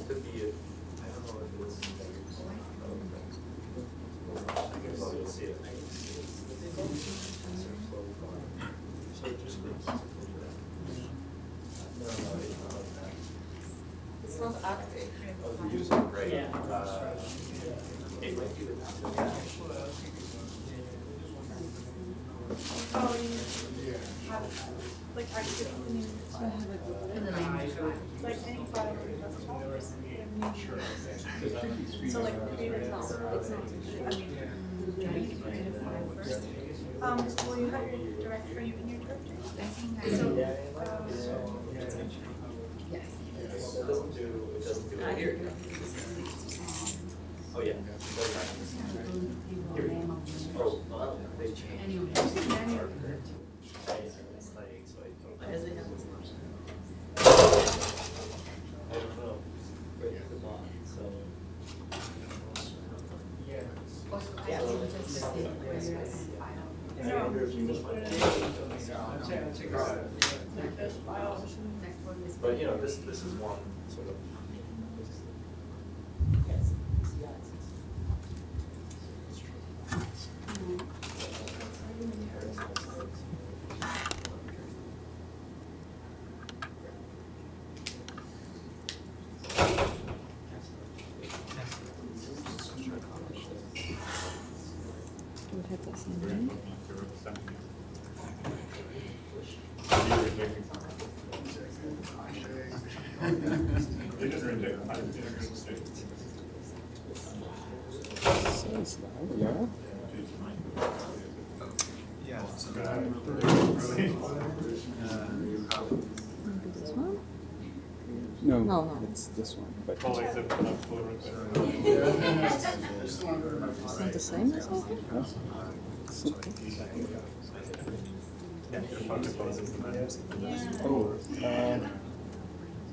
could be, I don't know if it's, I guess you'll see it. So it just means. No, it's not like that. It's not active. Oh, the user, right? Yeah. It might be the. Oh, you have like active in the like any file on your desktop. So like it's not. I mean, create a file first. Will you have it directory in your directory? So, Yes. It doesn't do here. Oh, yeah. Here. Oh, well, they changed. I don't know. Right at the bottom, so. But you know, this is one sort of. No, it's this one. But it's not the same as that? Oh,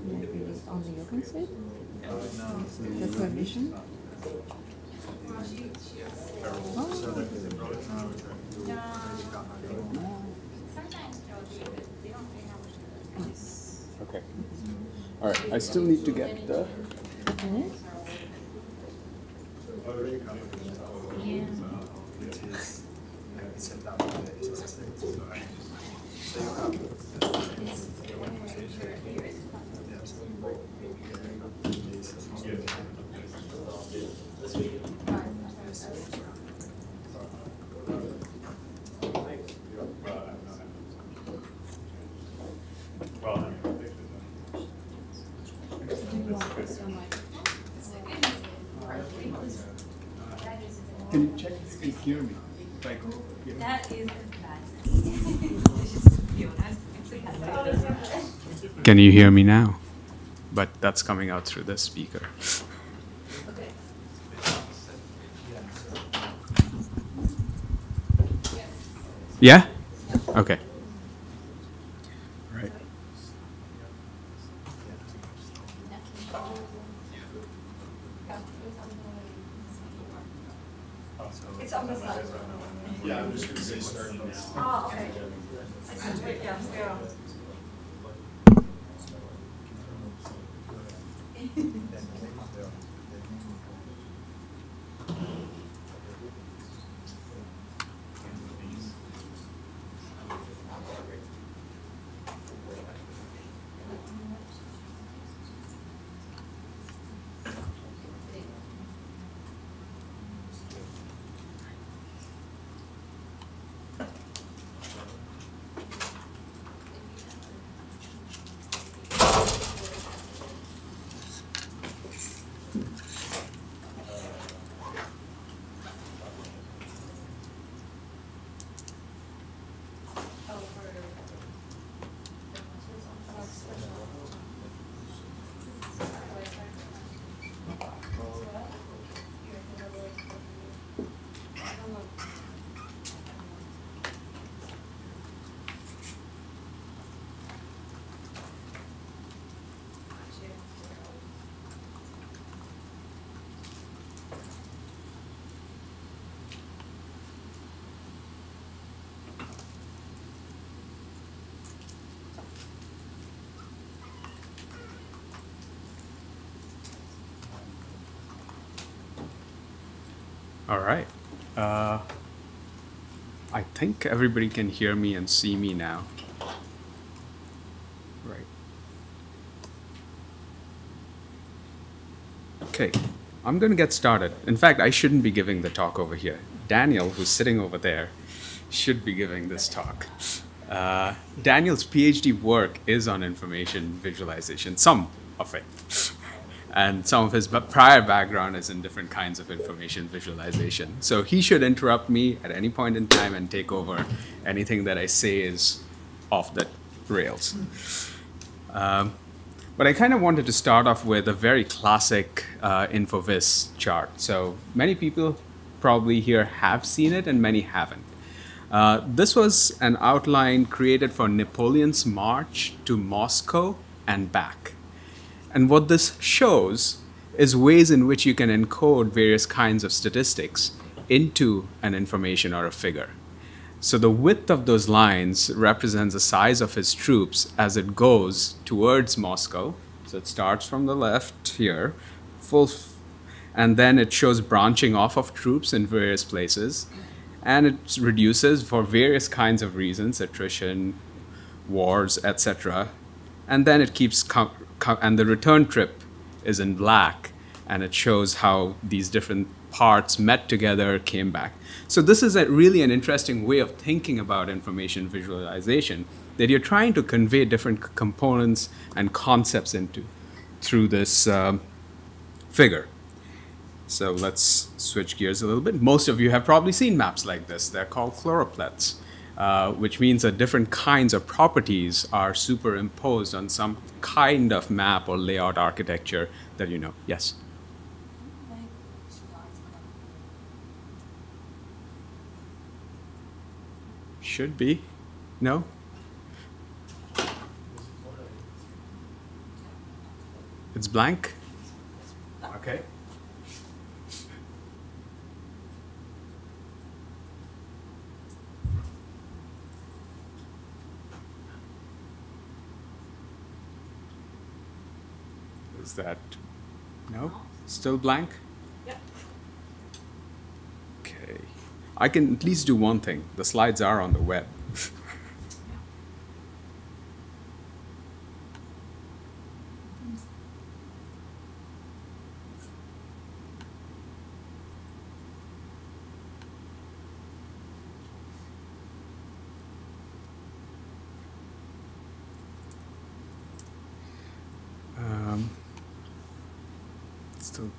maybe on the open side? The permission? Okay. All right. I still need to get the. Can you check if you can hear me? Like, that is can you hear me now? But that's coming out through the speaker. okay. Yeah? Okay. Right. It's on the side. Yeah, I'm just going to say start. Oh, okay. Yeah, yeah. All right. I think everybody can hear me and see me now. Right. Okay, I'm going to get started. In fact, I shouldn't be giving the talk over here. Daniel, who's sitting over there, should be giving this talk. Daniel's PhD work is on information visualization, some of it. And some of his prior background is in different kinds of information visualization. So he should interrupt me at any point in time and take over anything that I say is off the rails. But I kind of wanted to start off with a very classic InfoVis chart. So many people probably here have seen it and many haven't. This was an outline created for Napoleon's march to Moscow and back. And what this shows is ways in which you can encode various kinds of statistics into an information or a figure. So the width of those lines represents the size of his troops as it goes towards Moscow. So it starts from the left here, and then it shows branching off of troops in various places. And it reduces for various kinds of reasons, attrition, wars, etc. And then it keeps and the return trip is in black, and it shows how these different parts met together, came back. So this is really an interesting way of thinking about information visualization, that you're trying to convey different components and concepts through this figure. So let's switch gears a little bit. Most of you have probably seen maps like this. They're called chloropleths. Which means that different kinds of properties are superimposed on some kind of map or layout architecture that you know. Yes? Should be. No? It's blank? Okay. Is that, no? Still blank? Yep. Okay. I can at least do one thing. The slides are on the web. Still.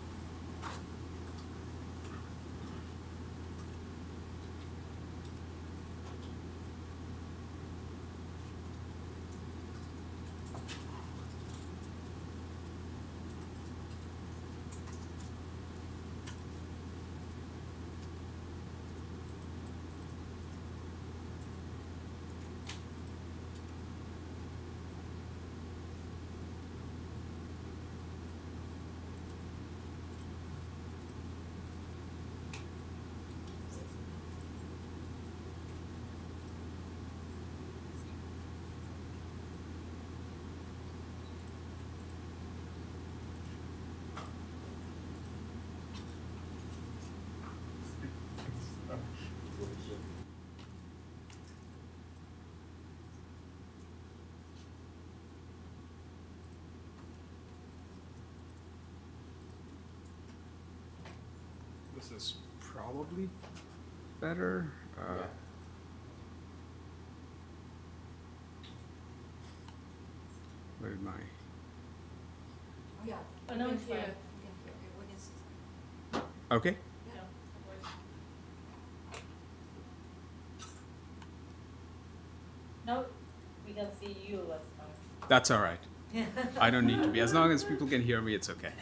This is probably better. Where did my? Yeah. Oh, no, it's fine. Okay. No, we can see you last time. That's all right. I don't need to be. As long as people can hear me, it's okay.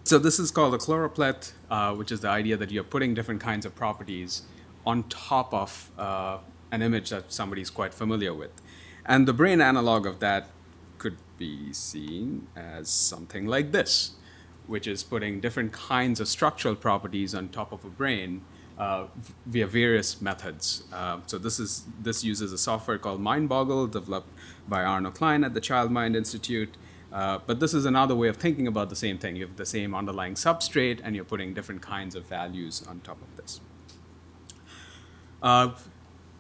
So this is called a chloropleth, which is the idea that you're putting different kinds of properties on top of an image that somebody's quite familiar with. And the brain analog of that could be seen as something like this, which is putting different kinds of structural properties on top of a brain via various methods. So this uses a software called MindBoggle, developed by Arno Klein at the Child Mind Institute. But this is another way of thinking about the same thing. You have the same underlying substrate, and you're putting different kinds of values on top of this.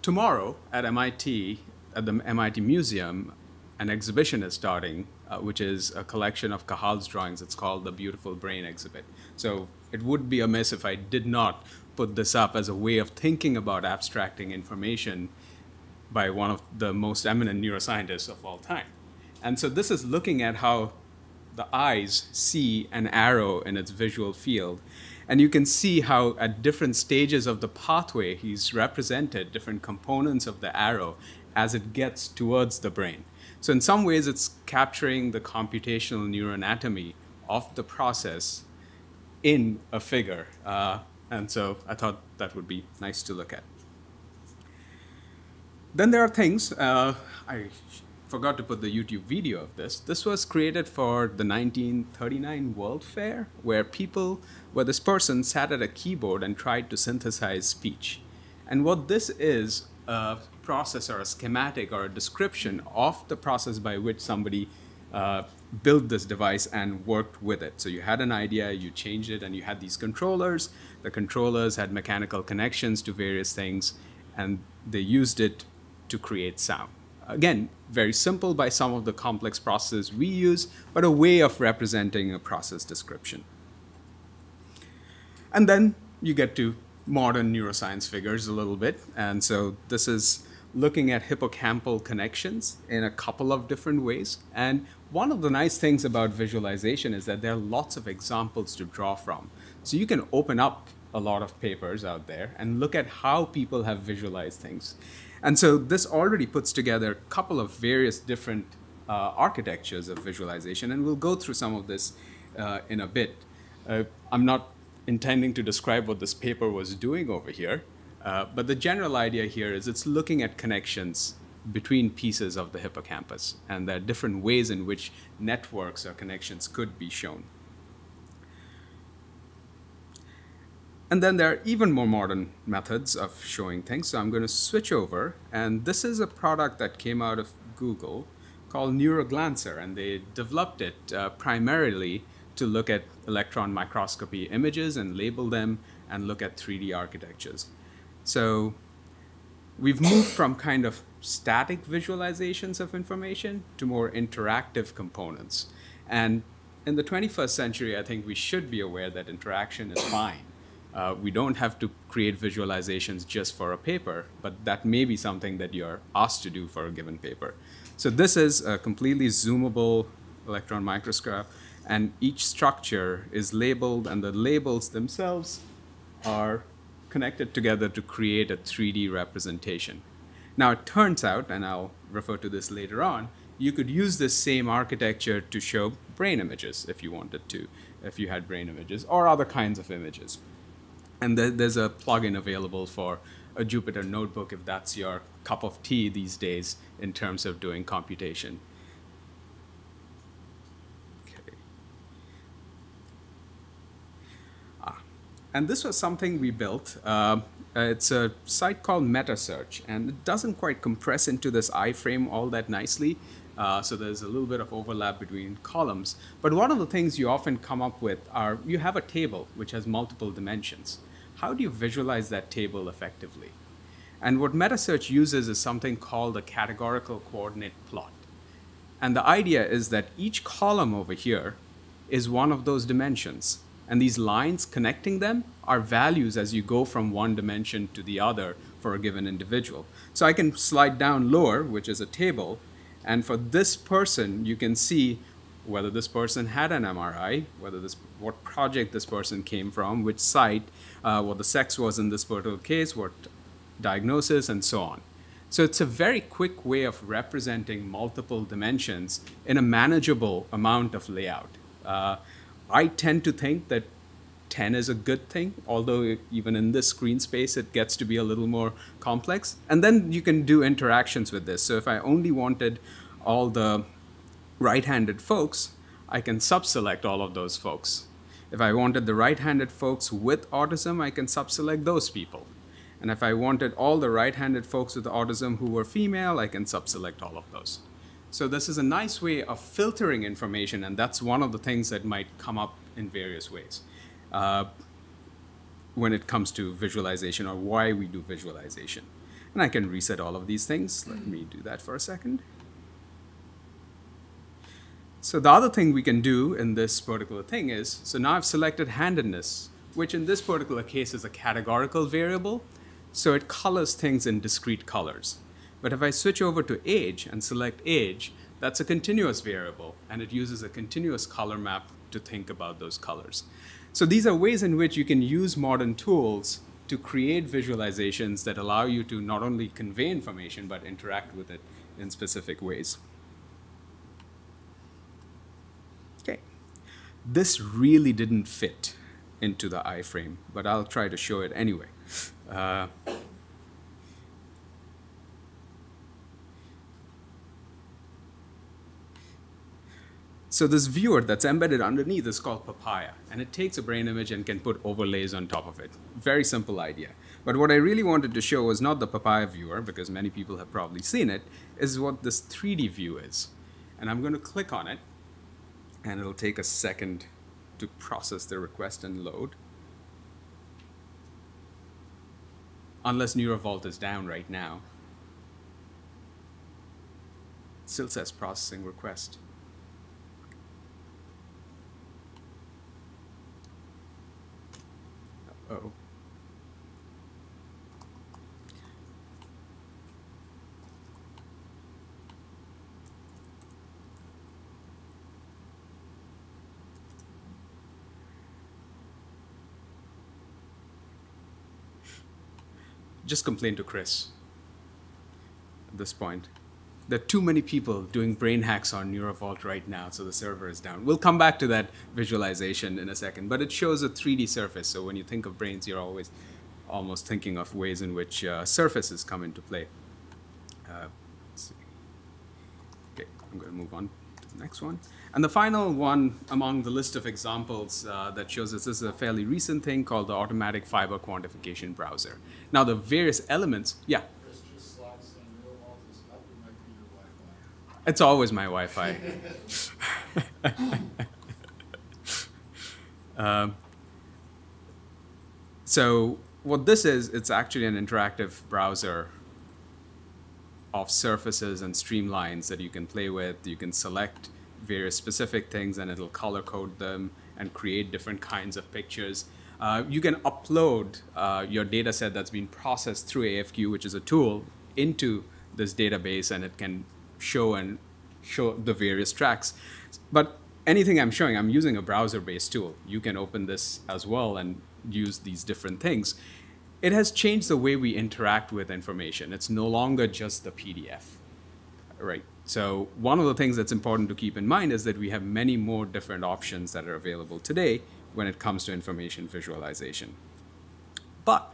Tomorrow at MIT, at the MIT Museum, an exhibition is starting, which is a collection of Cahal's drawings. It's called the Beautiful Brain exhibit. So it would be amiss if I did not put this up as a way of thinking about abstracting information by one of the most eminent neuroscientists of all time. And so this is looking at how the eyes see an arrow in its visual field. And you can see how at different stages of the pathway, he's represented different components of the arrow as it gets towards the brain. So in some ways, it's capturing the computational neuroanatomy of the process in a figure. And so I thought that would be nice to look at. Then there are things, I forgot to put the YouTube video of this. This was created for the 1939 World Fair, where this person sat at a keyboard and tried to synthesize speech. And what this is, a process or a schematic or a description of the process by which somebody built this device and worked with it. So you had an idea, you changed it, and you had these controllers. The controllers had mechanical connections to various things, and they used it to create sound. Again, very simple by some of the complex processes we use, but a way of representing a process description. And then you get to modern neuroscience figures a little bit. And so this is looking at hippocampal connections in a couple of different ways. And one of the nice things about visualization is that there are lots of examples to draw from. So you can open up a lot of papers out there and look at how people have visualized things. And so this already puts together a couple of various different architectures of visualization, and we'll go through some of this in a bit. I'm not intending to describe what this paper was doing over here, but the general idea here is it's looking at connections between pieces of the hippocampus, and there are different ways in which networks or connections could be shown. And then there are even more modern methods of showing things. So I'm going to switch over. And this is a product that came out of Google called Neuroglancer. And they developed it primarily to look at electron microscopy images and label them and look at 3D architectures. So we've moved from kind of static visualizations of information to more interactive components. And in the 21st century, I think we should be aware that interaction is fine. We don't have to create visualizations just for a paper, but that may be something that you're asked to do for a given paper. So this is a completely zoomable electron microscope, and each structure is labeled, and the labels themselves are connected together to create a 3D representation. Now, it turns out, and I'll refer to this later on, you could use this same architecture to show brain images if you wanted to, if you had brain images, or other kinds of images. And there's a plugin available for a Jupyter notebook if that's your cup of tea these days in terms of doing computation. Okay. And this was something we built. It's a site called MetaSearch, and it doesn't quite compress into this iframe all that nicely. So there's a little bit of overlap between columns. But one of the things you often come up with are, you have a table which has multiple dimensions. How do you visualize that table effectively? And what MetaSearch uses is something called a categorical coordinate plot. And the idea is that each column over here is one of those dimensions. And these lines connecting them are values as you go from one dimension to the other for a given individual. So I can slide down lower, which is a table, and for this person, you can see whether this person had an MRI, what project this person came from, which site, what the sex was in this particular case, what diagnosis, and so on. So it's a very quick way of representing multiple dimensions in a manageable amount of layout. I tend to think that 10 is a good thing, although even in this screen space, it gets to be a little more complex. And then you can do interactions with this. So if I only wanted all the right-handed folks, I can subselect all of those folks. If I wanted the right-handed folks with autism, I can subselect those people. And if I wanted all the right-handed folks with autism who were female, I can subselect all of those. So this is a nice way of filtering information, and that's one of the things that might come up in various ways when it comes to visualization or why we do visualization. And I can reset all of these things. Let me do that for a second. So the other thing we can do in this particular thing is, so now I've selected handedness, which in this particular case is a categorical variable. So it colors things in discrete colors. But if I switch over to age and select age, that's a continuous variable, and it uses a continuous color map to think about those colors. So these are ways in which you can use modern tools to create visualizations that allow you to not only convey information, but interact with it in specific ways. Okay, this really didn't fit into the iframe, but I'll try to show it anyway. So this viewer that's embedded underneath is called Papaya, and it takes a brain image and can put overlays on top of it. Very simple idea. But what I really wanted to show was not the Papaya viewer, because many people have probably seen it, is what this 3D view is. And I'm going to click on it, and it'll take a second to process the request and load. Unless NeuroVault is down right now. It still says processing request. Uh-oh. Just complain to Chris at this point. There are too many people doing brain hacks on NeuroVault right now, so the server is down. We'll come back to that visualization in a second, but it shows a 3D surface. So when you think of brains, you're always almost thinking of ways in which surfaces come into play. Let's see. Okay, I'm going to move on to the next one. And the final one among the list of examples that shows us, this is a fairly recent thing called the Automatic Fiber Quantification Browser. Now the various elements, yeah? It's always my Wi-Fi. So what this is, it's actually an interactive browser of surfaces and streamlines that you can play with. You can select various specific things, and it'll color code them and create different kinds of pictures. You can upload your data set that's been processed through AFQ, which is a tool, into this database, and it can show the various tracks. But anything I'm showing, I'm using a browser-based tool. You can open this as well and use these different things. It has changed the way we interact with information. It's no longer just the PDF, right? So one of the things that's important to keep in mind is that we have many more different options that are available today when it comes to information visualization. But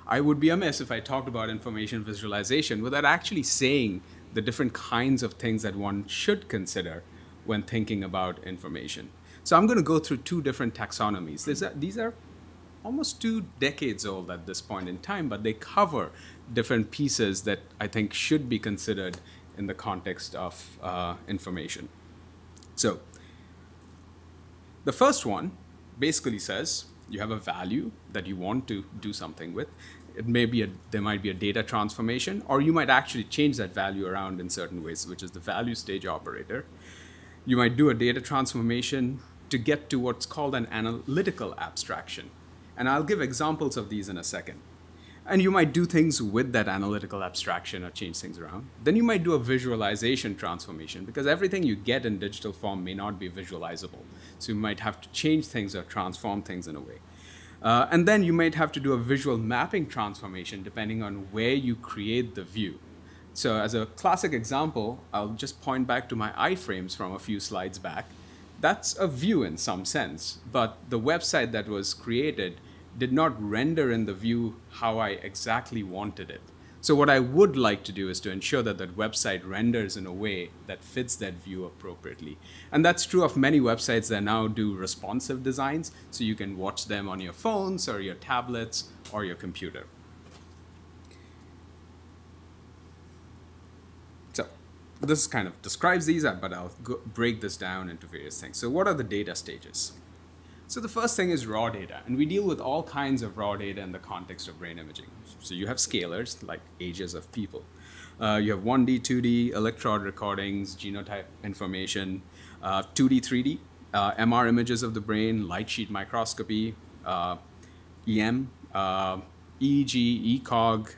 I would be amiss if I talked about information visualization without actually saying the different kinds of things that one should consider when thinking about information. So I'm going to go through two different taxonomies. These are almost 2 decades old at this point in time, but they cover different pieces that I think should be considered in the context of information. So the first one basically says you have a value that you want to do something with. It may be there might be a data transformation, or you might actually change that value around in certain ways, which is the value stage operator. You might do a data transformation to get to what's called an analytical abstraction. And I'll give examples of these in a second. And you might do things with that analytical abstraction or change things around. Then you might do a visualization transformation, because everything you get in digital form may not be visualizable. So you might have to change things or transform things in a way. And then you might have to do a visual mapping transformation depending on where you create the view. So as a classic example, I'll just point back to my iframes from a few slides back. That's a view in some sense, but the website that was created did not render in the view how I exactly wanted it. So what I would like to do is to ensure that that website renders in a way that fits that view appropriately. And that's true of many websites that now do responsive designs, so you can watch them on your phones or your tablets or your computer. So this kind of describes these, but I'll break this down into various things. So what are the data stages? So the first thing is raw data, and we deal with all kinds of raw data in the context of brain imaging. So you have scalars, like ages of people. You have 1D, 2D, electrode recordings, genotype information, 2D, 3D, MR images of the brain, light sheet microscopy, EM, EEG, ECOG,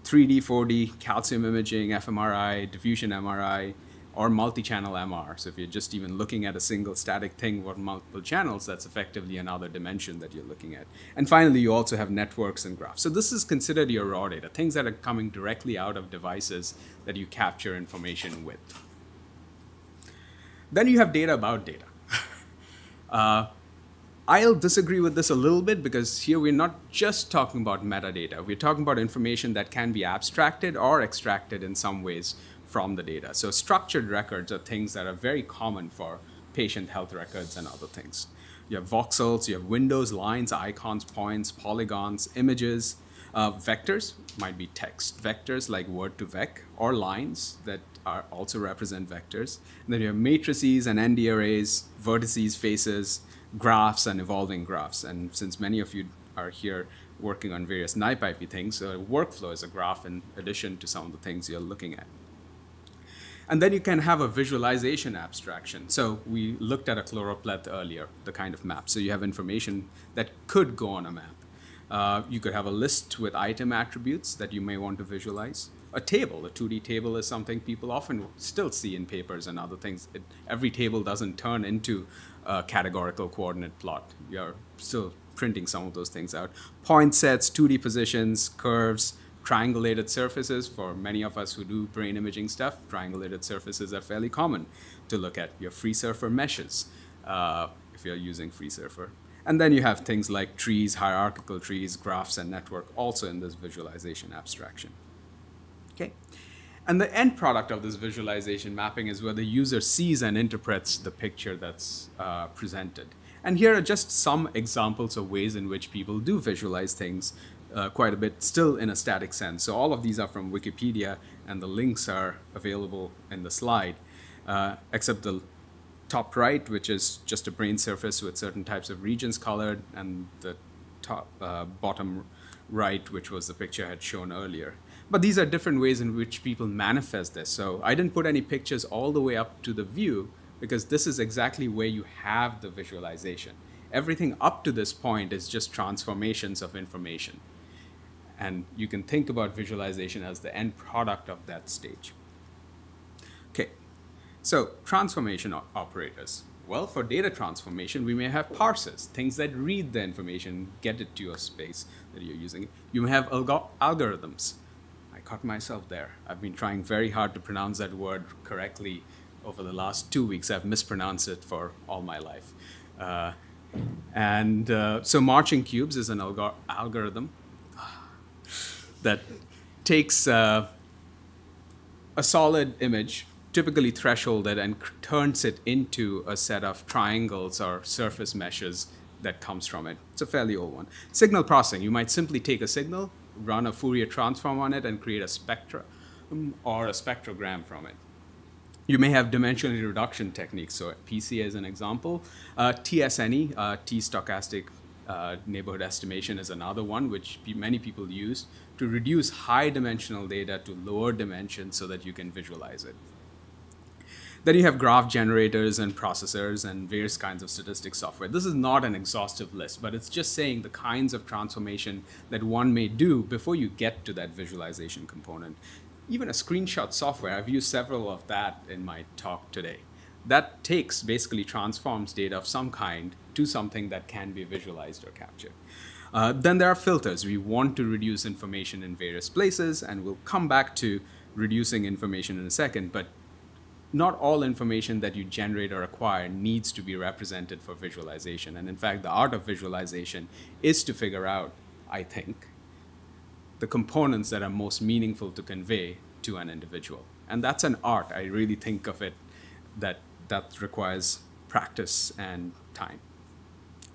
3D, 4D, calcium imaging, fMRI, diffusion MRI, or multi-channel MR. So if you're just even looking at a single static thing with multiple channels, that's effectively another dimension that you're looking at. And finally, you also have networks and graphs. So this is considered your raw data, things that are coming directly out of devices that you capture information with. Then you have data about data. I'll disagree with this a little bit because here we're not just talking about metadata. We're talking about information that can be abstracted or extracted in some ways from the data. So structured records are things that are very common for patient health records and other things. You have voxels, you have windows, lines, icons, points, polygons, images. Vectors might be text vectors like word2vec, or lines that also represent vectors. And then you have matrices and ND arrays, vertices, faces, graphs, and evolving graphs. And since many of you are here working on various NIPIP things, workflow is a graph in addition to some of the things you're looking at. And then you can have a visualization abstraction. So we looked at a chloropleth earlier, the kind of map. So you have information that could go on a map. You could have a list with item attributes that you may want to visualize. A table, a 2D table, is something people often still see in papers and other things. Every table doesn't turn into a categorical coordinate plot. You're still printing some of those things out. Point sets, 2D positions, curves, triangulated surfaces. For many of us who do brain imaging stuff, triangulated surfaces are fairly common to look at. Your FreeSurfer meshes, if you're using FreeSurfer. And then you have things like trees, hierarchical trees, graphs, and network also in this visualization abstraction. Okay? And the end product of this visualization mapping is where the user sees and interprets the picture that's presented. And here are just some examples of ways in which people do visualize things quite a bit, still in a static sense. So all of these are from Wikipedia, and the links are available in the slide, except the top right, which is just a brain surface with certain types of regions colored, and the top bottom right, which was the picture I had shown earlier. But these are different ways in which people manifest this. So I didn't put any pictures all the way up to the view, because this is exactly where you have the visualization. Everything up to this point is just transformations of information. And you can think about visualization as the end product of that stage. Okay, so transformation operators. Well, for data transformation, we may have parsers, things that read the information, get it to your space that you're using. You may have algorithms. I caught myself there. I've been trying very hard to pronounce that word correctly over the last 2 weeks. I've mispronounced it for all my life. So marching cubes is an algorithm that takes a solid image, typically thresholded, and turns it into a set of triangles or surface meshes that comes from it. It's a fairly old one. Signal processing. You might simply take a signal, run a Fourier transform on it, and create a spectrum or a spectrogram from it. You may have dimensional reduction techniques. So PCA is an example. TSNE, T-stochastic neighborhood estimation, is another one which many people use to reduce high dimensional data to lower dimensions so that you can visualize it. Then you have graph generators and processors and various kinds of statistics software. This is not an exhaustive list, but it's just saying the kinds of transformation that one may do before you get to that visualization component. Even a screenshot software, I've used several of that in my talk today. That basically transforms data of some kind to something that can be visualized or captured. Then there are filters. We want to reduce information in various places, and we'll come back to reducing information in a second, but not all information that you generate or acquire needs to be represented for visualization. And in fact, the art of visualization is to figure out, I think, the components that are most meaningful to convey to an individual. And that's an art. I really think of it that requires practice and time.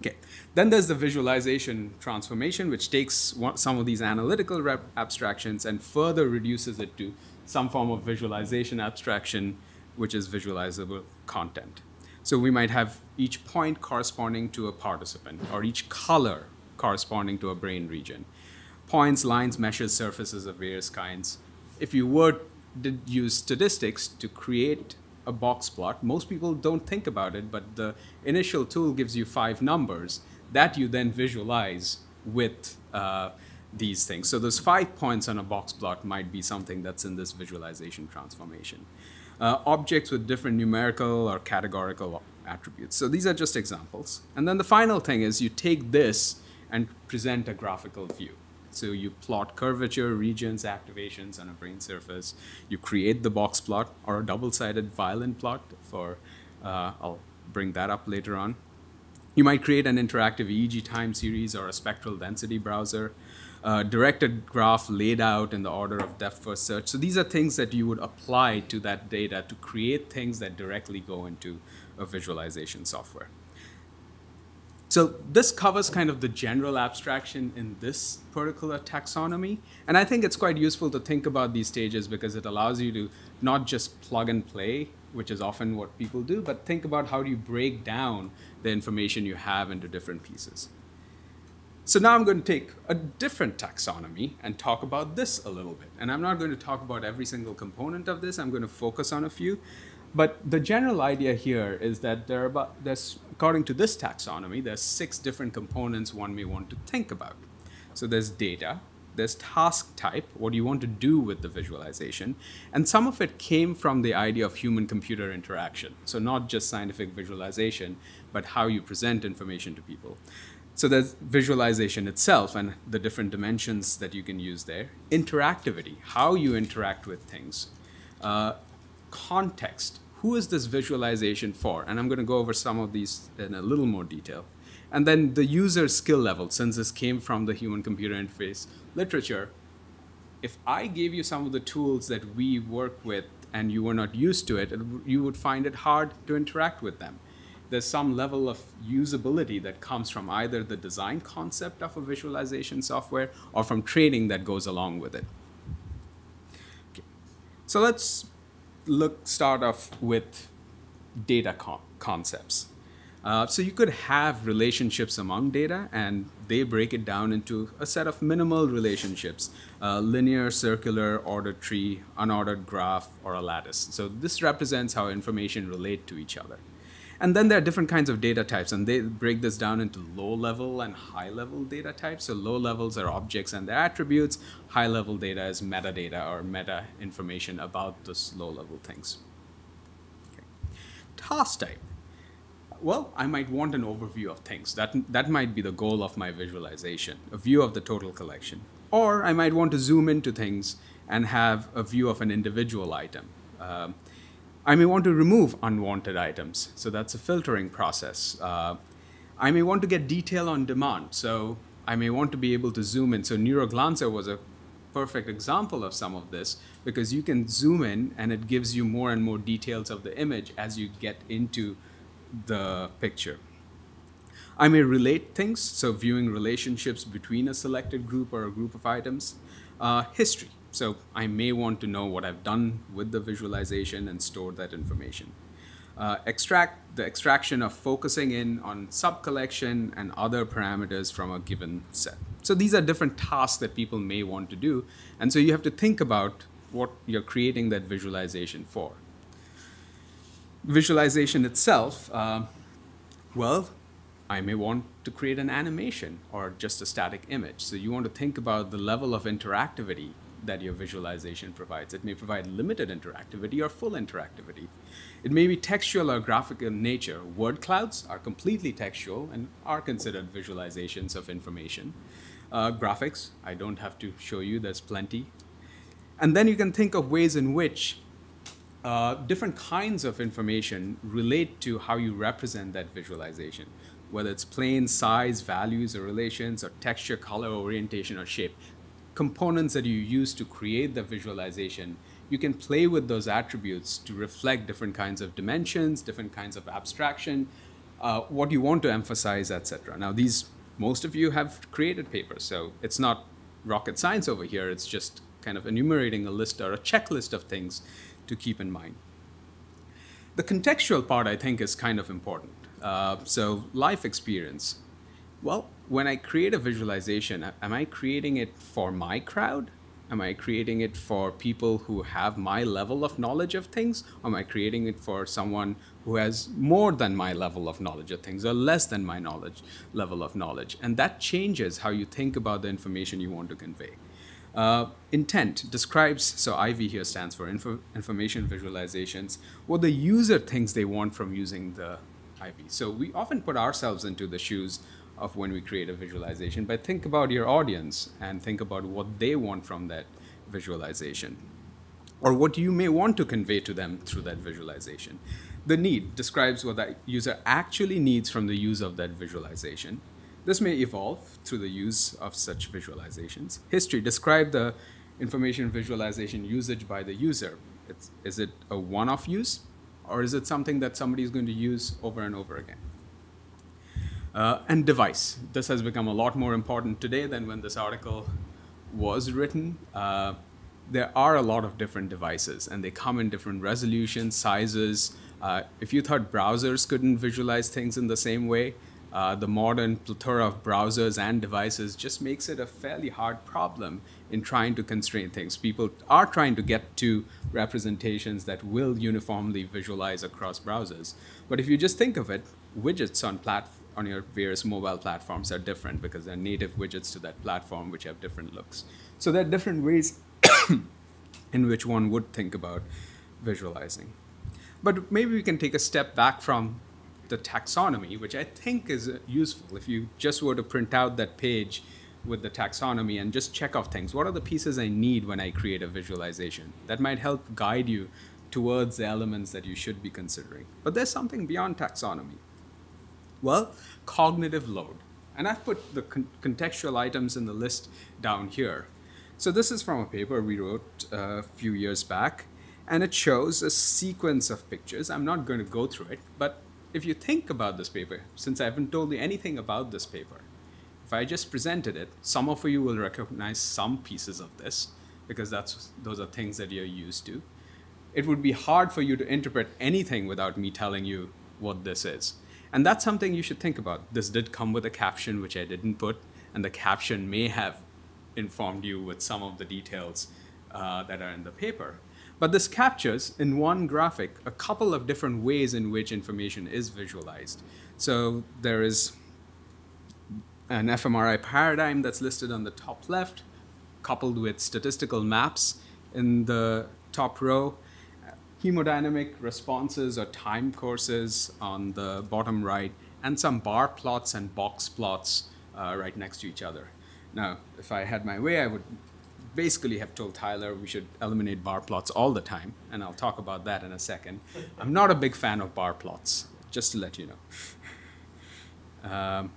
Okay. Then there's the visualization transformation, which takes some of these analytical abstractions and further reduces it to some form of visualization abstraction, which is visualizable content. So we might have each point corresponding to a participant, or each color corresponding to a brain region. Points, lines, meshes, surfaces of various kinds. If you were to use statistics to create a box plot, most people don't think about it, but the initial tool gives you 5 numbers that you then visualize with these things. So those 5 points on a box plot might be something that's in this visualization transformation. Objects with different numerical or categorical attributes. So these are just examples. And then the final thing is you take this and present a graphical view. So you plot curvature, regions, activations on a brain surface. You create the box plot or a double-sided violin plot for, I'll bring that up later on. You might create an interactive EEG time series or a spectral density browser, directed graph laid out in the order of depth first search. So these are things that you would apply to that data to create things that directly go into a visualization software. So this covers kind of the general abstraction in this particular taxonomy. And I think it's quite useful to think about these stages because it allows you to not just plug and play, which is often what people do, but think about how do you break down the information you have into different pieces. So now I'm going to take a different taxonomy and talk about this a little bit. And I'm not going to talk about every single component of this. I'm going to focus on a few. But the general idea here is that there's, according to this taxonomy, there's 6 different components one may want to think about. So there's data, there's task type, what do you want to do with the visualization, and some of it came from the idea of human-computer interaction. So not just scientific visualization, but how you present information to people. So there's visualization itself and the different dimensions that you can use there. Interactivity, how you interact with things. Context, who is this visualization for? And I'm going to go over some of these in a little more detail. And then the user skill level, since this came from the human-computer interface literature, if I gave you some of the tools that we work with and you were not used to it, you would find it hard to interact with them. There's some level of usability that comes from either the design concept of a visualization software or from training that goes along with it. Okay. So let's start off with data concepts. So you could have relationships among data, and they break it down into a set of minimal relationships, linear, circular, ordered tree, unordered graph, or a lattice. So this represents how information relate to each other. And then there are different kinds of data types, and they break this down into low-level and high-level data types. So low levels are objects and their attributes. High-level data is metadata or meta information about those low-level things. Okay. Task type. Well, I might want an overview of things. That might be the goal of my visualization, a view of the total collection. Or I might want to zoom into things and have a view of an individual item. I may want to remove unwanted items, so that's a filtering process. I may want to get detail on demand, so I may want to be able to zoom in. So NeuroGlancer was a perfect example of some of this because you can zoom in and it gives you more and more details of the image as you get into the picture. I may relate things, so viewing relationships between a selected group or a group of items. History. So I may want to know what I've done with the visualization and store that information. The extraction of focusing in on sub-collection and other parameters from a given set. So these are different tasks that people may want to do. And so you have to think about what you're creating that visualization for. Visualization itself, well, I may want to create an animation or just a static image. So you want to think about the level of interactivity that your visualization provides. It may provide limited interactivity or full interactivity. It may be textual or graphical in nature. Word clouds are completely textual and are considered visualizations of information. Graphics, I don't have to show you, there's plenty. And then you can think of ways in which different kinds of information relate to how you represent that visualization, whether it's plain, size, values, or relations, or texture, color, orientation, or shape. Components that you use to create the visualization, you can play with those attributes to reflect different kinds of dimensions, different kinds of abstraction, what you want to emphasize, etc. Now, most of you have created papers, so it's not rocket science over here. It's just kind of enumerating a list or a checklist of things to keep in mind. The contextual part, I think, is kind of important. So life experience. Well, when I create a visualization, am I creating it for my crowd? Am I creating it for people who have my level of knowledge of things? Or am I creating it for someone who has more than my level of knowledge of things or less than my level of knowledge? And that changes how you think about the information you want to convey. Intent describes, so IV here stands for information visualizations, what the user thinks they want from using the IV. So we often put ourselves into the shoes of when we create a visualization, but think about your audience and think about what they want from that visualization, or what you may want to convey to them through that visualization. The need describes what the user actually needs from the use of that visualization. This may evolve through the use of such visualizations. History describes the information visualization usage by the user. Is it a one-off use, or is it something that somebody is going to use over and over again? And device. This has become a lot more important today than when this article was written. There are a lot of different devices, and they come in different resolutions, sizes. If you thought browsers couldn't visualize things in the same way, the modern plethora of browsers and devices just makes it a fairly hard problem in trying to constrain things. People are trying to get to representations that will uniformly visualize across browsers. But if you just think of it, widgets on your various mobile platforms are different because they're native widgets to that platform which have different looks. So there are different ways in which one would think about visualizing. But maybe we can take a step back from the taxonomy, which I think is useful. If you just were to print out that page with the taxonomy and just check off things, what are the pieces I need when I create a visualization? That might help guide you towards the elements that you should be considering. But there's something beyond taxonomy. Well, cognitive load. And I've put the contextual items in the list down here. So this is from a paper we wrote a few years back, and it shows a sequence of pictures. I'm not going to go through it, but if you think about this paper, since I haven't told you anything about this paper, if I just presented it, some of you will recognize some pieces of this, because those are things that you're used to. It would be hard for you to interpret anything without me telling you what this is. And that's something you should think about. This did come with a caption, which I didn't put, and the caption may have informed you with some of the details that are in the paper. But this captures, in one graphic, a couple of different ways in which information is visualized. So there is an fMRI paradigm that's listed on the top left, coupled with statistical maps in the top row, hemodynamic responses or time courses on the bottom right, and some bar plots and box plots right next to each other. Now, if I had my way, I would basically have told Tyler we should eliminate bar plots all the time, and I'll talk about that in a second. I'm not a big fan of bar plots, just to let you know.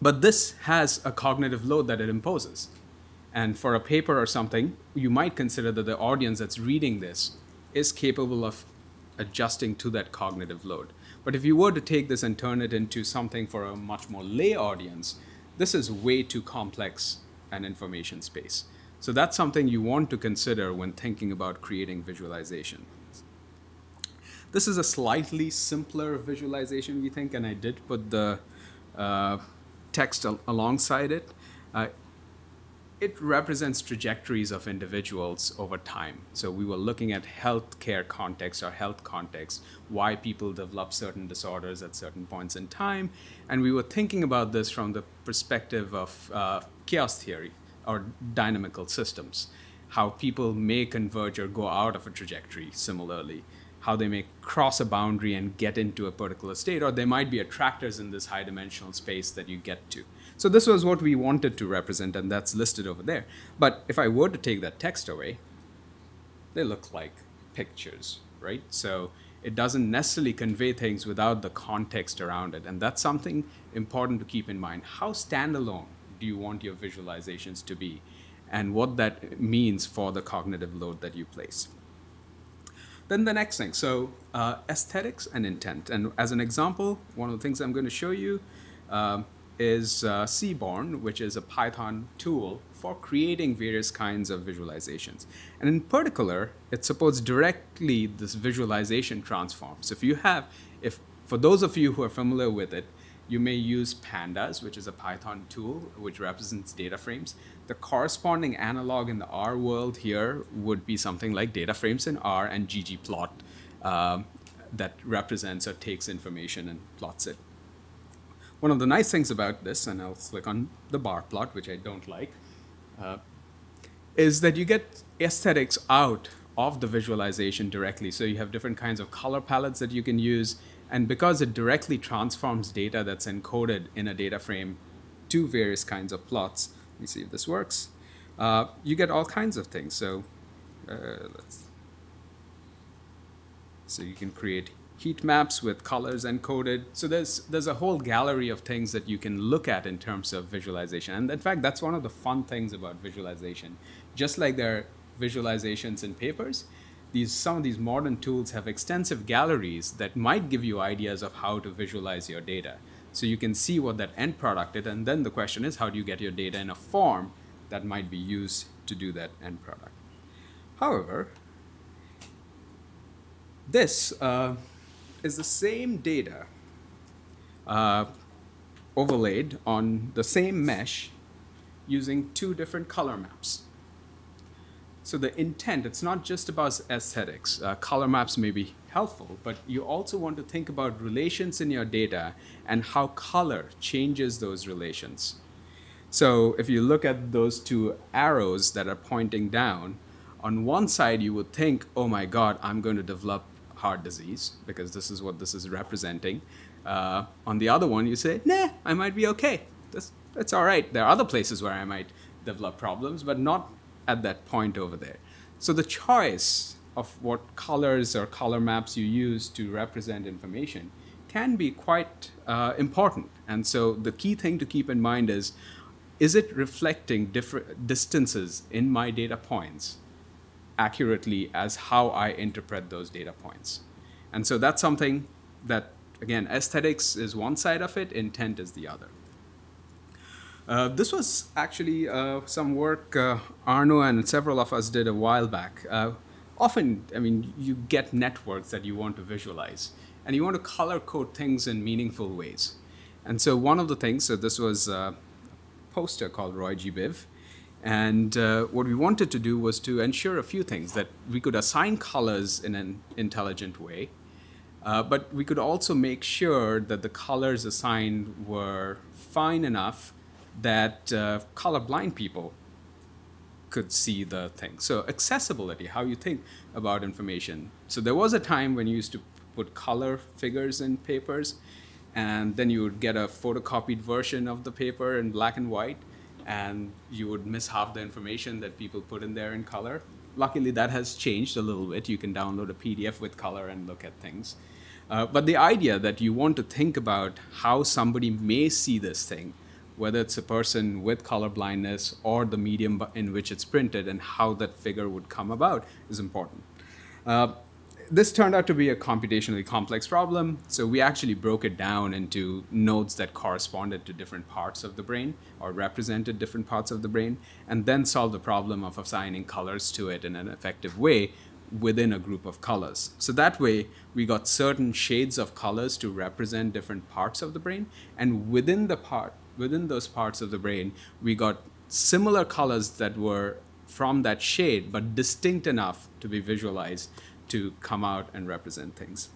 But this has a cognitive load that it imposes. And for a paper or something, you might consider that the audience that's reading this is capable of adjusting to that cognitive load. But if you were to take this and turn it into something for a much more lay audience, this is way too complex an information space. So that's something you want to consider when thinking about creating visualization. This is a slightly simpler visualization, we think, and I did put the text alongside it. It represents trajectories of individuals over time. So we were looking at healthcare context or health context, why people develop certain disorders at certain points in time. And we were thinking about this from the perspective of chaos theory or dynamical systems, how people may converge or go out of a trajectory similarly, how they may cross a boundary and get into a particular state, or there might be attractors in this high-dimensional space that you get to. So this was what we wanted to represent, and that's listed over there. But if I were to take that text away, they look like pictures, right? So it doesn't necessarily convey things without the context around it, and that's something important to keep in mind. How standalone do you want your visualizations to be, and what that means for the cognitive load that you place? Then the next thing, so aesthetics and intent. And as an example, one of the things I'm going to show you is Seaborn, which is a Python tool for creating various kinds of visualizations. And in particular, it supports directly this visualization transform. So for those of you who are familiar with it, you may use pandas, which is a Python tool which represents data frames. The corresponding analog in the R world here would be something like data frames in R and ggplot that represents or takes information and plots it. One of the nice things about this, and I'll click on the bar plot, which I don't like, is that you get aesthetics out of the visualization directly. So you have different kinds of color palettes that you can use. And because it directly transforms data that's encoded in a data frame to various kinds of plots, let me see if this works, you get all kinds of things. So you can create heat maps with colors encoded. So there's a whole gallery of things that you can look at in terms of visualization. And in fact, that's one of the fun things about visualization. Just like there are visualizations in papers, some of these modern tools have extensive galleries that might give you ideas of how to visualize your data. So you can see what that end product is, and then the question is, how do you get your data in a form that might be used to do that end product? However, this is the same data overlaid on the same mesh using two different color maps. So the intent, it's not just about aesthetics. Color maps may be helpful, but you also want to think about relations in your data and how color changes those relations. So if you look at those two arrows that are pointing down, on one side you would think, oh my God, I'm going to develop heart disease because this is what this is representing. On the other one, you say, nah, I might be okay. That's all right. There are other places where I might develop problems, but not at that point over there. So the choice of what colors or color maps you use to represent information can be quite important. And so the key thing to keep in mind is it reflecting different distances in my data points accurately as how I interpret those data points? And so that's something that, again, aesthetics is one side of it, intent is the other. This was actually some work Arno and several of us did a while back. Often, I mean, you get networks that you want to visualize, and you want to color code things in meaningful ways. And so one of the things, so this was a poster called Roy G. Biv, and what we wanted to do was to ensure a few things, that we could assign colors in an intelligent way, but we could also make sure that the colors assigned were fine enough that colorblind people could see the thing. So accessibility, how you think about information. So there was a time when you used to put color figures in papers, and then you would get a photocopied version of the paper in black and white, and you would miss half the information that people put in there in color. Luckily, that has changed a little bit. You can download a PDF with color and look at things. But the idea that you want to think about how somebody may see this thing, whether it's a person with color blindness or the medium in which it's printed, and how that figure would come about is important. This turned out to be a computationally complex problem, so we actually broke it down into nodes that corresponded to different parts of the brain or represented different parts of the brain, and then solved the problem of assigning colors to it in an effective way within a group of colors. So that way, we got certain shades of colors to represent different parts of the brain, and within those parts of the brain, we got similar colors that were from that shade, but distinct enough to be visualized to come out and represent things.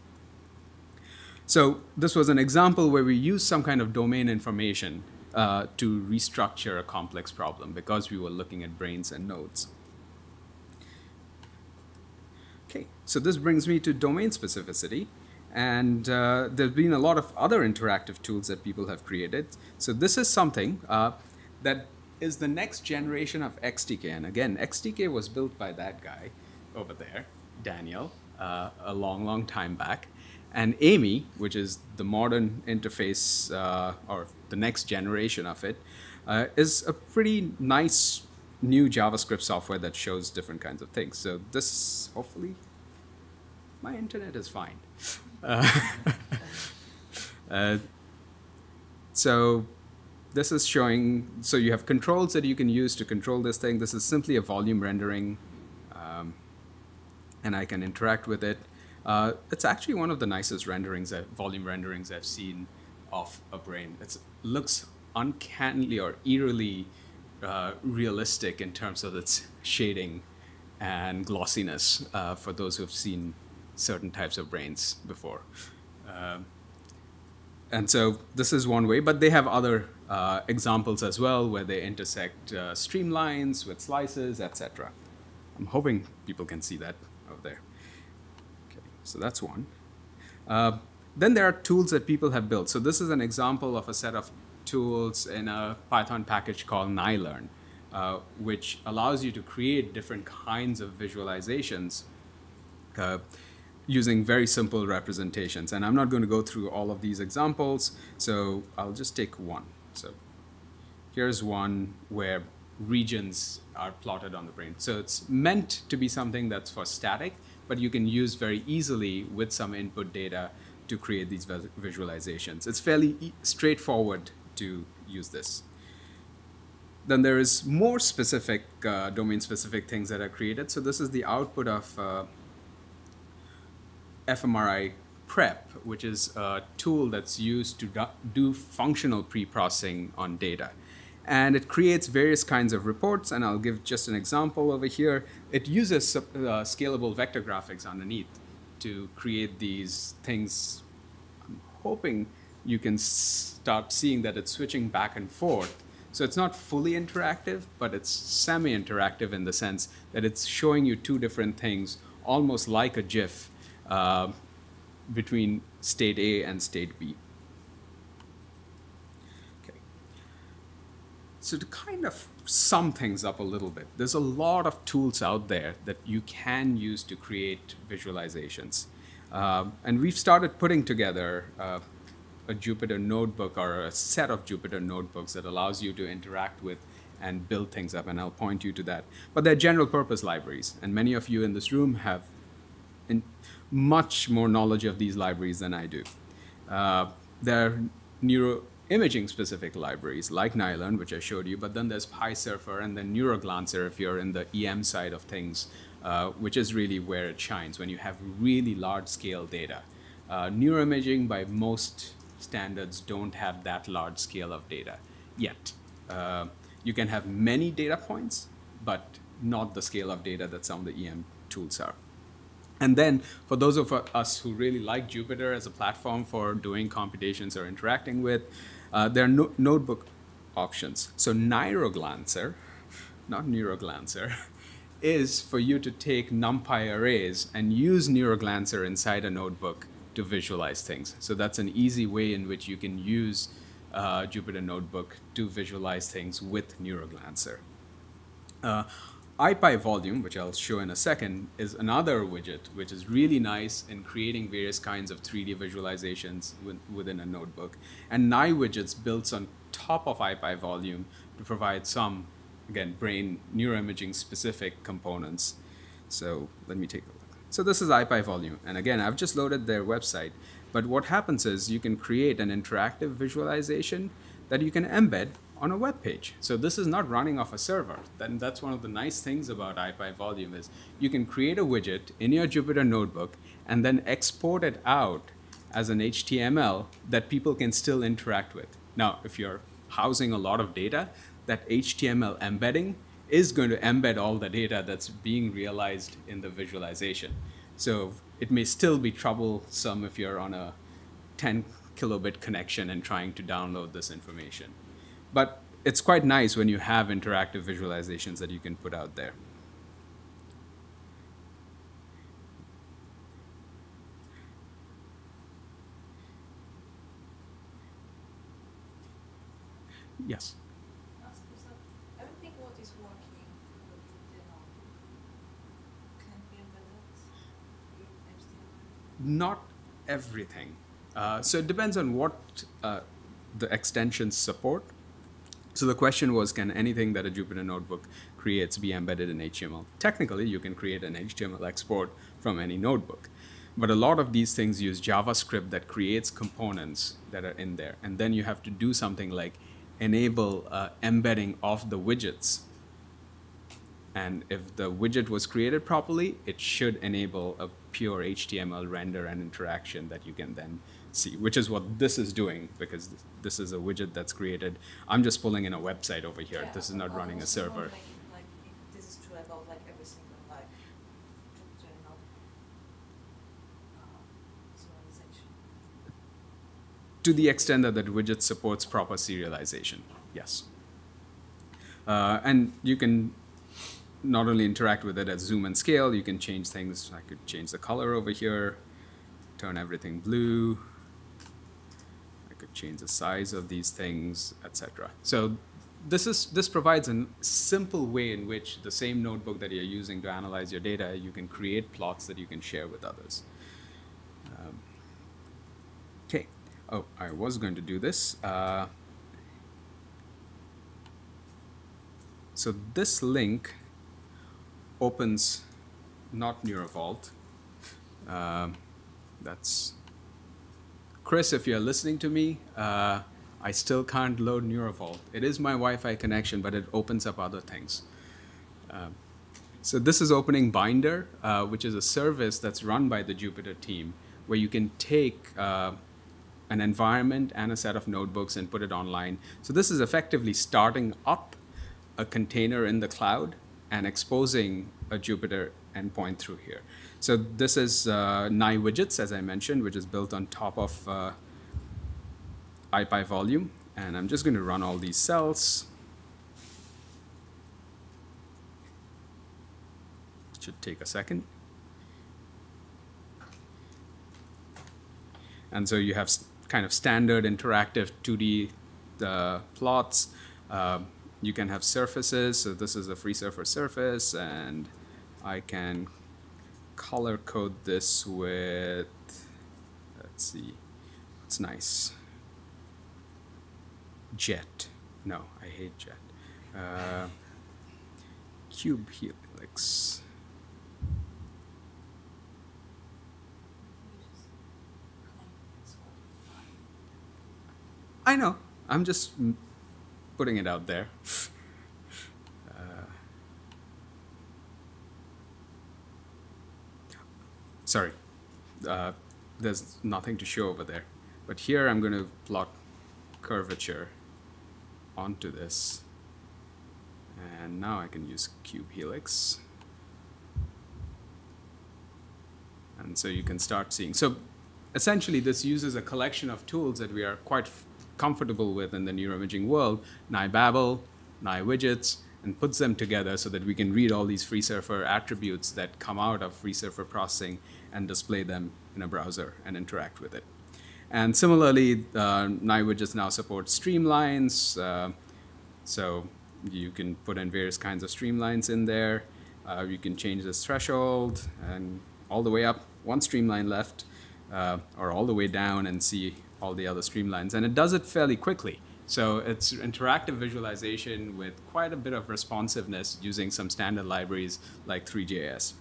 So this was an example where we used some kind of domain information to restructure a complex problem because we were looking at brains and nodes. Okay, so this brings me to domain specificity. And there's been a lot of other interactive tools that people have created. So this is something that is the next generation of XTK. And again, XTK was built by that guy over there, Daniel, a long, long time back. And Amy, which is the modern interface, or the next generation of it, is a pretty nice new JavaScript software that shows different kinds of things. So this, hopefully, my internet is fine. So this is showing, so you have controls that you can use to control this thing. This is simply a volume rendering, and I can interact with it. It's actually one of the nicest volume renderings I've seen of a brain. It looks uncannily or eerily realistic in terms of its shading and glossiness for those who have seen certain types of brains before. And so this is one way, but they have other examples as well where they intersect streamlines with slices, etc. I'm hoping people can see that out there. Okay, so that's one. Then there are tools that people have built. So this is an example of a set of tools in a Python package called nylearn, which allows you to create different kinds of visualizations using very simple representations. And I'm not going to go through all of these examples, so I'll just take one. So here's one where regions are plotted on the brain. So it's meant to be something that's for static, but you can use very easily with some input data to create these visualizations. It's fairly straightforward to use this. Then there is more specific, domain-specific things that are created. So this is the output of fMRI prep, which is a tool that's used to do functional pre-processing on data. And it creates various kinds of reports, and I'll give just an example over here. It uses scalable vector graphics underneath to create these things. I'm hoping you can start seeing that it's switching back and forth. So it's not fully interactive, but it's semi-interactive in the sense that it's showing you two different things, almost like a GIF, between state A and state B. Okay. So to kind of sum things up a little bit, there's a lot of tools out there that you can use to create visualizations. And we've started putting together a Jupyter notebook or a set of Jupyter notebooks that allows you to interact with and build things up, and I'll point you to that. But they're general purpose libraries, and many of you in this room have much more knowledge of these libraries than I do. There are neuroimaging specific libraries like nylearn, which I showed you, but then there's PySurfer and then NeuroglanCer if you're in the EM side of things, which is really where it shines when you have really large scale data. Neuroimaging by most standards don't have that large scale of data yet. You can have many data points, but not the scale of data that some of the EM tools are. And then for those of us who really like Jupyter as a platform for doing computations or interacting with, there are notebook options. So NeuroglanCer, not NeuroglanCer, is for you to take NumPy arrays and use NeuroglanCer inside a notebook to visualize things. So that's an easy way in which you can use Jupyter Notebook to visualize things with NeuroglanCer. IPyVolume, which I'll show in a second, is another widget which is really nice in creating various kinds of 3D visualizations within a notebook. And NiWidgets builds on top of IPyVolume to provide some, again, brain neuroimaging specific components. So let me take a look. So this is IPyVolume. And again, I've just loaded their website. But what happens is you can create an interactive visualization that you can embed on a web page. So this is not running off a server. That's one of the nice things about IPyVolume is you can create a widget in your Jupyter notebook and then export it out as an HTML that people can still interact with. Now, if you're housing a lot of data, that HTML embedding is going to embed all the data that's being realized in the visualization. So it may still be troublesome if you're on a 10 kilobit connection and trying to download this information. But it's quite nice when you have interactive visualizations that you can put out there. Yes? Everything what is working with the notebook can be embedded in HTML? Not everything. So it depends on what the extensions support. So the question was, can anything that a Jupyter notebook creates be embedded in HTML? Technically, you can create an HTML export from any notebook. But a lot of these things use JavaScript that creates components that are in there. And then you have to do something like enable embedding of the widgets. And if the widget was created properly, it should enable a pure HTML render and interaction that you can then see, which is what this is doing, because this is a widget that's created. I'm just pulling in a website over here. Yeah, This is not running a also server. like this is true about like every single like general visualization. To the extent that the widget supports proper serialization, yes. And you can not only interact with it as zoom and scale, you can change things. I could change the color over here, turn everything blue. I could change the size of these things, etc. So this provides a simple way in which the same notebook that you're using to analyze your data, you can create plots that you can share with others. Okay. Oh, I was going to do this. So this link opens not NeuroVault. That's Chris, if you're listening to me, I still can't load NeuroVault. It is my Wi-Fi connection, but it opens up other things. So this is opening Binder, which is a service that's run by the Jupyter team, where you can take an environment and a set of notebooks and put it online. So this is effectively starting up a container in the cloud and exposing a Jupyter endpoint through here. So this is NiWidgets, as I mentioned, which is built on top of IPyVolume. And I'm just going to run all these cells. It should take a second. And so you have kind of standard interactive 2D plots. You can have surfaces. So this is a free surface, and I can color code this with, let's see, what's nice? Jet. No, I hate Jet. Cube helix. I know. I'm just putting it out there. Sorry, there's nothing to show over there. But here I'm going to plot curvature onto this. And now I can use cube helix. And so you can start seeing. So essentially, this uses a collection of tools that we are quite comfortable with in the neuroimaging world, NiBabble, NiWidgets, and puts them together so that we can read all these FreeSurfer attributes that come out of FreeSurfer processing and display them in a browser and interact with it. And similarly, NiWidgets now supports streamlines. So you can put in various kinds of streamlines in there. You can change this threshold and all the way up, one streamline left, or all the way down and see all the other streamlines. And it does it fairly quickly. So it's interactive visualization with quite a bit of responsiveness using some standard libraries like 3JS.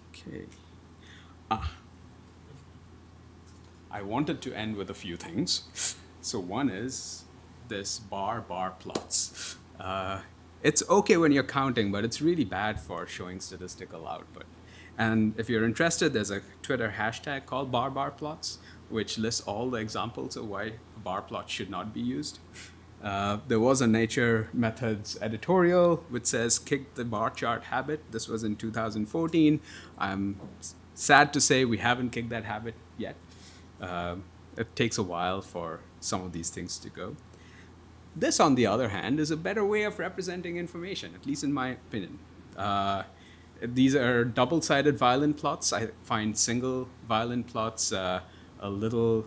Okay. I wanted to end with a few things. So one is this bar plots. It's okay when you're counting, but it's really bad for showing statistical output. And if you're interested, there's a Twitter hashtag called bar plots, which lists all the examples of why a bar plot should not be used. There was a Nature Methods editorial which says, kick the bar chart habit. This was in 2014. I'm sad to say we haven't kicked that habit yet. It takes a while for some of these things to go. This, on the other hand, is a better way of representing information, at least in my opinion. These are double-sided violin plots. I find single violin plots a little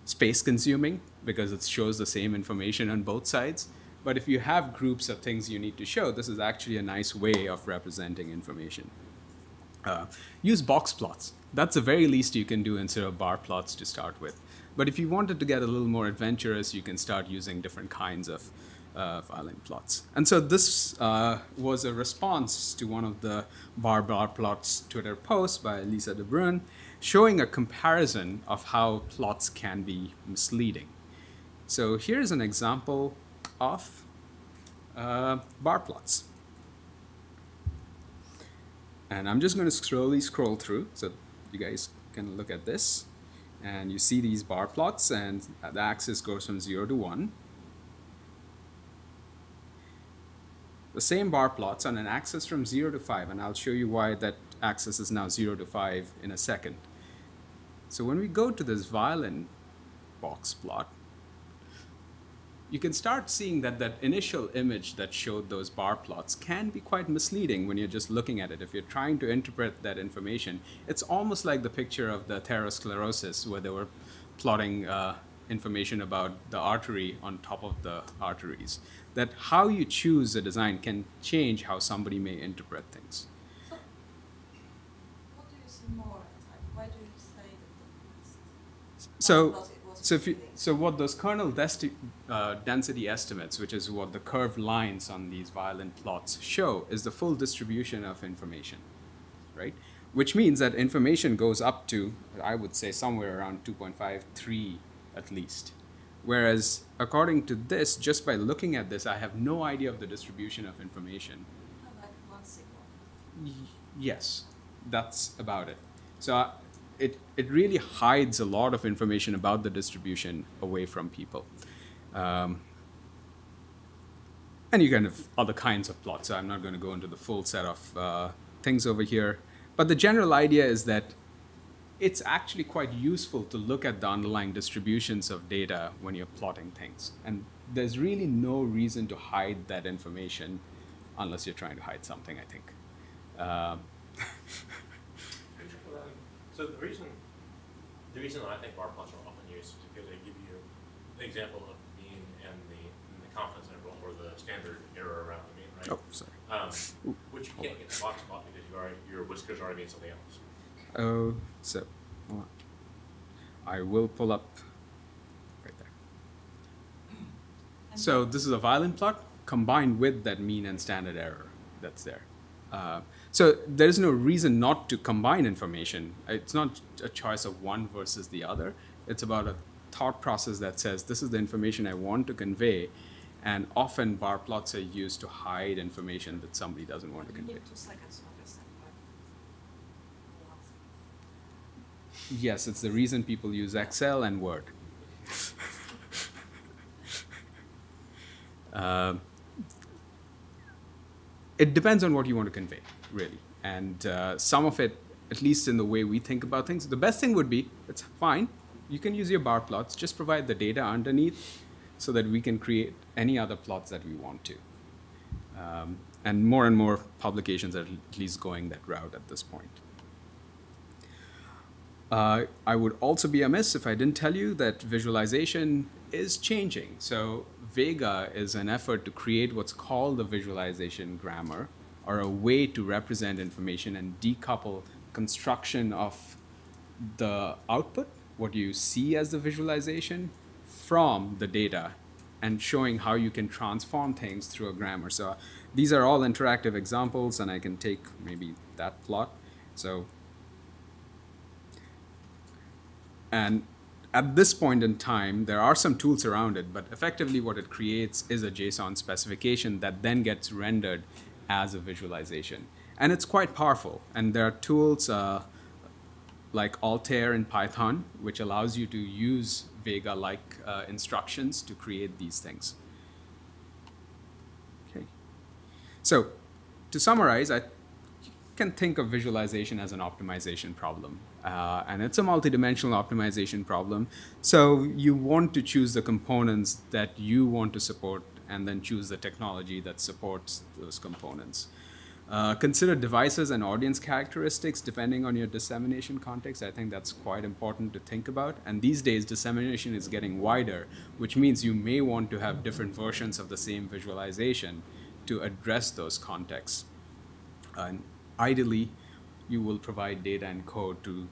space-consuming because it shows the same information on both sides. But if you have groups of things you need to show, this is actually a nice way of representing information. Use box plots. That's the very least you can do instead of bar plots to start with. But if you wanted to get a little more adventurous, you can start using different kinds of violin plots. And so this was a response to one of the bar plots Twitter posts by Lisa De Bruin. showing a comparison of how plots can be misleading. So here's an example of bar plots. And I'm just going to slowly scroll through so you guys can look at this. And you see these bar plots, and the axis goes from 0 to 1. The same bar plots on an axis from 0 to 5, and I'll show you why that axis is now 0 to 5 in a second. So when we go to this violin box plot, you can start seeing that that initial image that showed those bar plots can be quite misleading when you're just looking at it. If you're trying to interpret that information, it's almost like the picture of the atherosclerosis where they were plotting information about the artery on top of the arteries. That how you choose a design can change how somebody may interpret things. So, what do you see more? Like, why do you say that? So what those kernel density estimates, which is what the curved lines on these violin plots show, is the full distribution of information, right? Which means that information goes up to, I would say, somewhere around 2.53 at least. Whereas according to this, just by looking at this, I have no idea of the distribution of information. Like 1 sigma. Yes, that's about it. So it really hides a lot of information about the distribution away from people. And you can have other kinds of plots. So I'm not going to go into the full set of things over here. But the general idea is that it's actually quite useful to look at the underlying distributions of data when you're plotting things. And there's really no reason to hide that information unless you're trying to hide something, I think. So the reason that I think bar plots are often used is because they give you an example of the mean and the confidence interval, or the standard error around the mean, right? Oh, sorry. Which you can't get the box plot because your whiskers already mean something else. Oh, so hold on. I will pull up right there. So this is a violin plot combined with that mean and standard error that's there. So there's no reason not to combine information. It's not a choice of one versus the other. It's about a thought process that says, this is the information I want to convey. And often bar plots are used to hide information that somebody doesn't want to convey. You need 2 seconds to understand why. Yes, it's the reason people use Excel and Word. It depends on what you want to convey, really. And some of it, at least in the way we think about things, the best thing would be, it's fine, you can use your bar plots, just provide the data underneath so that we can create any other plots that we want to. And more publications are at least going that route at this point. I would also be amiss if I didn't tell you that visualization is changing. So Vega is an effort to create what's called a visualization grammar, or a way to represent information and decouple construction of the output, what you see as the visualization, from the data, and showing how you can transform things through a grammar. So these are all interactive examples, and I can take maybe that plot. And at this point in time, there are some tools around it, but effectively what it creates is a JSON specification that then gets rendered as a visualization. And it's quite powerful. And there are tools like Altair in Python, which allows you to use Vega-like instructions to create these things. Okay. So to summarize, I can think of visualization as an optimization problem. And it's a multidimensional optimization problem. So you want to choose the components that you want to support and then choose the technology that supports those components. Consider devices and audience characteristics depending on your dissemination context. I think that's quite important to think about. And these days, dissemination is getting wider, which means you may want to have different versions of the same visualization to address those contexts. And ideally, you will provide data and code to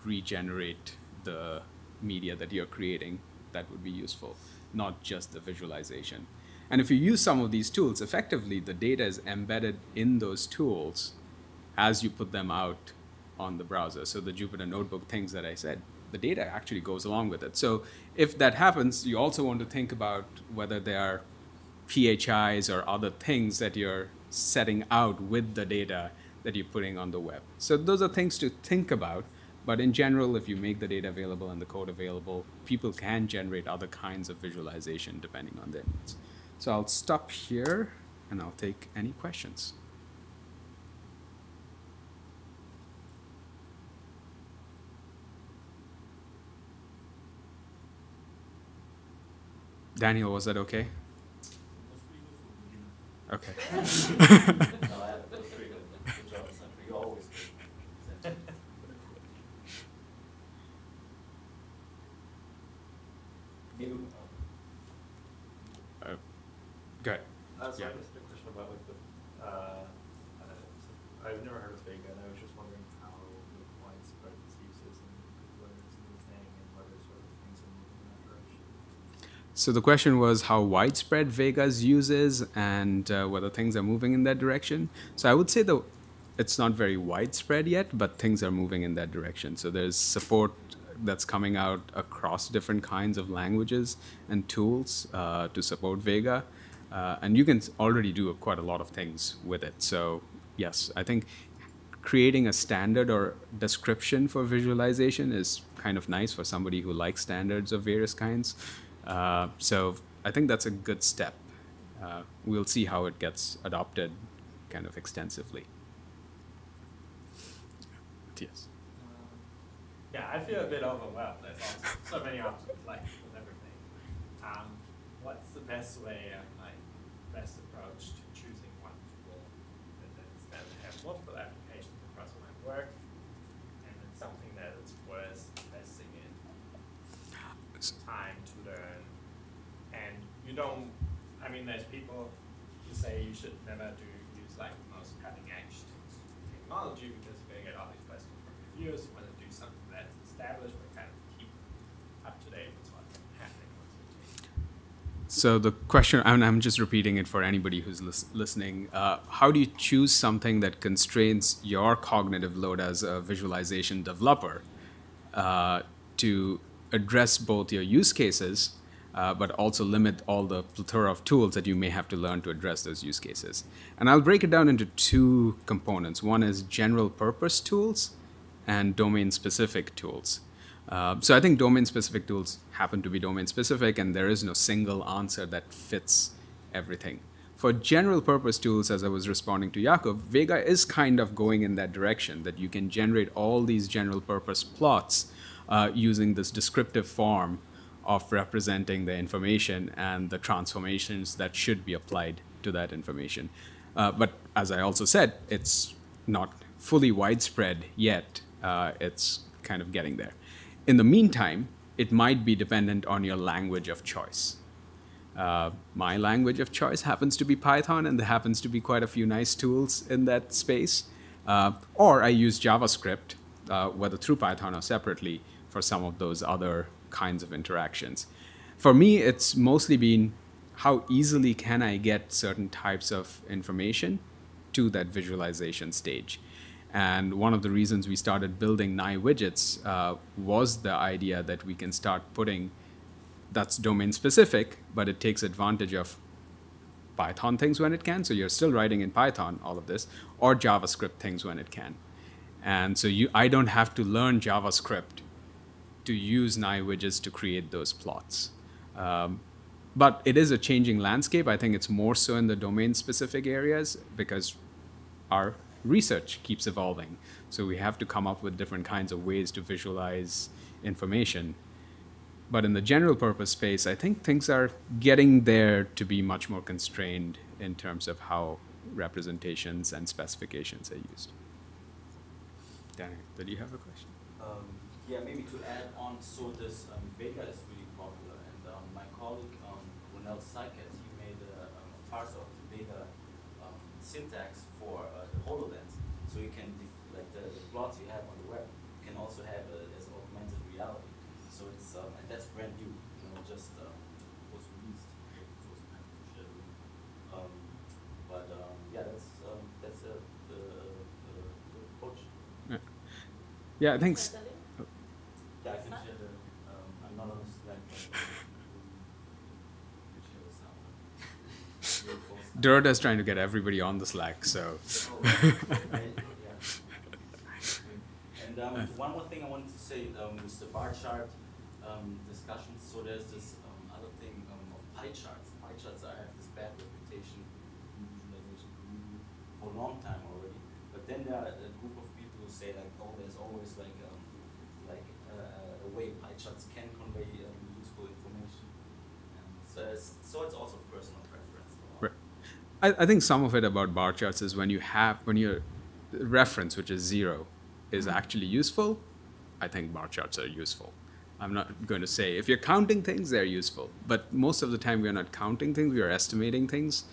regenerate the media that you're creating. That would be useful, not just the visualization. And if you use some of these tools, effectively the data is embedded in those tools as you put them out on the browser. So the Jupyter Notebook things that I said, the data actually goes along with it. So if that happens, you also want to think about whether there are PHIs or other things that you're setting out with the data that you're putting on the web. So those are things to think about. But in general, if you make the data available and the code available, people can generate other kinds of visualization depending on their needs. So I'll stop here and I'll take any questions. Daniel, was that okay? Okay. No, that was pretty good. Good job, Sam. You always good. You, Good. so Yeah. I guess the question about like the, so I've never heard of Vega, and I was just wondering how widespread its use is and whether it's a new thing and whether sort of things are moving in that direction. So the question was how widespread Vega's use is and whether things are moving in that direction. So I would say that it's not very widespread yet, but things are moving in that direction. So there's support that's coming out across different kinds of languages and tools to support Vega. And you can already do quite a lot of things with it. So yes, I think creating a standard or description for visualization is kind of nice for somebody who likes standards of various kinds. So I think that's a good step. We'll see how it gets adopted kind of extensively. Yes. Yeah, I feel a bit overwhelmed. There's so many options, like with everything. What's the best way, best approach to choosing one tool that have multiple applications across my work, and it's something that it's worth investing in time to learn. And you don't, I mean, there's people who say you should never use like the most cutting edge technology because you're going to get all these questions from reviewers. You want to do something that's established but kind of keep up to date with what's happening. So the question, and I'm just repeating it for anybody who's listening, how do you choose something that constrains your cognitive load as a visualization developer to address both your use cases, but also limit all the plethora of tools that you may have to learn to address those use cases? And I'll break it down into two components. One is general purpose tools and domain-specific tools. So I think domain-specific tools happen to be domain-specific, and there is no single answer that fits everything. For general-purpose tools, as I was responding to Jakob, Vega is kind of going in that direction, that you can generate all these general-purpose plots using this descriptive form of representing the information and the transformations that should be applied to that information. But as I also said, it's not fully widespread yet. It's kind of getting there. In the meantime, it might be dependent on your language of choice. My language of choice happens to be Python, and there happens to be quite a few nice tools in that space. Or I use JavaScript, whether through Python or separately, for some of those other kinds of interactions. For me, it's mostly been how easily can I get certain types of information to that visualization stage. And one of the reasons we started building Nye widgets was the idea that we can start putting, that's domain specific, but it takes advantage of Python things when it can. So you're still writing in Python, all of this, or JavaScript things when it can. And so I don't have to learn JavaScript to use Nye widgets to create those plots. But it is a changing landscape. I think it's more so in the domain specific areas because our research keeps evolving. So we have to come up with different kinds of ways to visualize information. But in the general purpose space, I think things are getting there to be much more constrained in terms of how representations and specifications are used. Daniel, did you have a question? Yeah, maybe to add on, so this Vega is really popular, and my colleague Ronald Sykes, he made a parse of the Vega syntax for the HoloLens, so you can, like the plots you have on the web, you can also have as augmented reality. So it's, and that's brand new, just was released. Yeah, that's the approach. Yeah, I think. Yeah, I can share the, I'm not on the Slack, but can share the sound. Dorota is trying to get everybody on the Slack, so. And one more thing I wanted to say with the bar chart discussion. So there's this other thing of pie charts. Pie charts have this bad reputation in visualization for a long time already. But then there are a group of people who say like, oh, there's always like a way pie charts can convey useful information. And so it's also personal preference. Right. I think some of it about bar charts is when your reference, which is 0, is actually useful, I think bar charts are useful. I'm not going to say, if you're counting things, they're useful. But most of the time, we are not counting things, we are estimating things.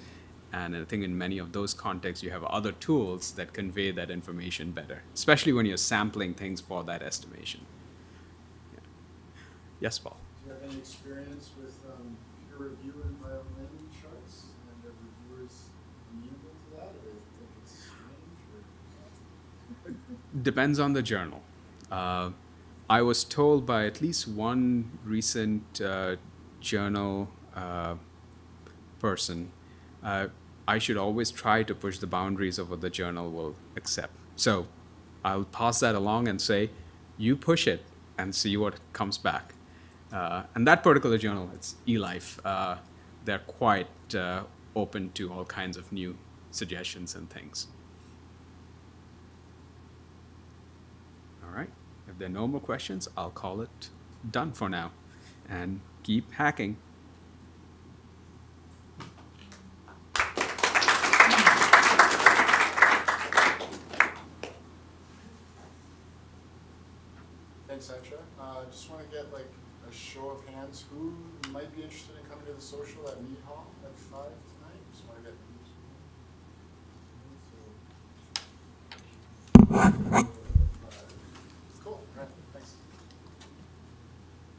And I think in many of those contexts, you have other tools that convey that information better, especially when you're sampling things for that estimation. Yeah. Yes, Paul? Do you have any experience with peer review in biolanding charts? And are reviewers amenable to that, or do you think it's strange? Or? Depends on the journal. I was told by at least one recent journal person, I should always try to push the boundaries of what the journal will accept. So I'll pass that along and say, you push it and see what comes back. And that particular journal, it's eLife, they're quite open to all kinds of new suggestions and things. All right. If there are no more questions, I'll call it done for now. And keep hacking. Thanks, Satra. Just want to get like a show of hands. Who might be interested in coming to the social at Mead Hall at 5 tonight? Just want to get